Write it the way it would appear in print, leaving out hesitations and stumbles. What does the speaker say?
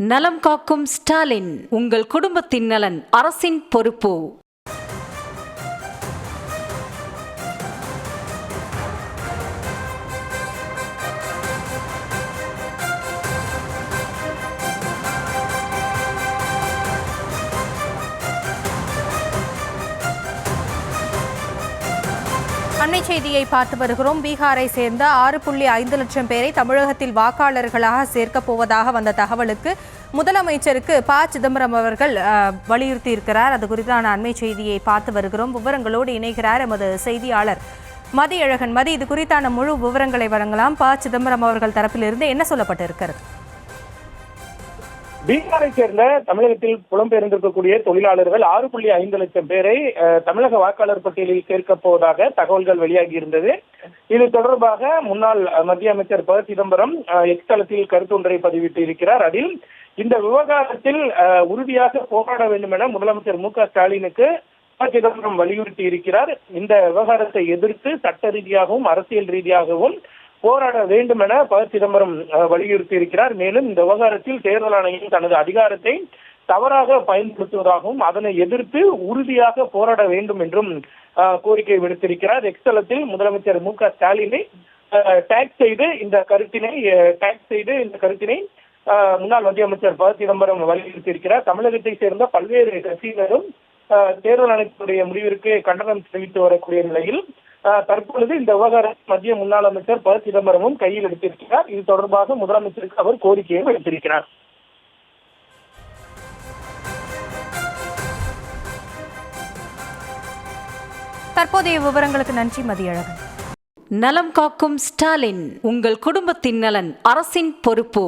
நலம் காக்கும் ஸ்டாலின், உங்கள் குடும்பத்தின் நலன் அரசின் பொறுப்பு. அண்மை செய்தியை பார்த்து வருகிறோம். பீகாரை சேர்ந்த 6.5 லட்சம் பேரை தமிழகத்தில் வாக்காளர்களாக சேர்க்கப் போவதாக வந்த தகவலுக்கு முதலமைச்சருக்கு ப. சிதம்பரம் அவர்கள் வலியுறுத்தி இருக்கிறார். அது குறித்தான அண்மை செய்தியை பார்த்து வருகிறோம். விவரங்களோடு இணைகிறார் எமது செய்தியாளர் மதியழகன். இது குறித்தான முழு விவரங்களை வழங்கலாம். ப. சிதம்பரம் அவர்கள் தரப்பிலிருந்து என்ன சொல்லப்பட்டிருக்கிறது? பீகாரை சேர்ந்த தமிழகத்தில் புலம்பெயர்ந்திருக்கக்கூடிய தொழிலாளர்கள் 6.5 லட்சம் பேரை தமிழக வாக்காளர் பட்டியலில் சேர்க்கப் போவதாக தகவல்கள் வெளியாகி இருந்தது. இது தொடர்பாக முன்னாள் மத்திய அமைச்சர் ப. சிதம்பரம் எக்ஸ் தளத்தில் கருத்தொன்றை பதிவிட்டு இருக்கிறார். அதில் இந்த விவகாரத்தில் உறுதியாக போராட வேண்டும் என முதலமைச்சர் மு. க. ஸ்டாலினுக்கு ப. சிதம்பரம் வலியுறுத்தி இருக்கிறார். இந்த விவகாரத்தை எதிர்த்து சட்ட ரீதியாகவும் அரசியல் ரீதியாகவும் போராட வேண்டும் என ப. சிதம்பரம் வலியுறுத்தி இருக்கிறார். மேலும் இந்த விவகாரத்தில் தேர்தல் ஆணையம் தனது அதிகாரத்தை தவறாக பயன்படுத்துவதாகவும் அதனை எதிர்த்து உறுதியாக போராட வேண்டும் என்றும் கோரிக்கை விடுத்திருக்கிறார். எக்ஸ் தளத்தில் முதலமைச்சர் மு. க. ஸ்டாலினை டேக் செய்து இந்த கருத்தினை முன்னாள் மத்திய அமைச்சர் ப. சிதம்பரம் வலியுறுத்தி இருக்கிறார். தமிழகத்தை சேர்ந்த பல்வேறு கட்சியினரும் தேர்தல் ஆணையத்துடைய முடிவிற்கு கண்டனம் தெரிவித்து வரக்கூடிய நிலையில் தற்பொழுது இந்த விவகாரத்தை மத்திய முன்னாள் அமைச்சர் ப. சிதம்பரமும் கையில் எடுத்திருக்கிறார். இது தொடர்பாக முதலமைச்சருக்கு அவர் கோரிக்கையை வைத்திருக்கிறார். தற்போதைய விவரங்களுக்கு நன்றி மதியழகன். நலம் காக்கும் ஸ்டாலின், உங்கள் குடும்பத்தின் நலன் அரசின் பொறுப்பு.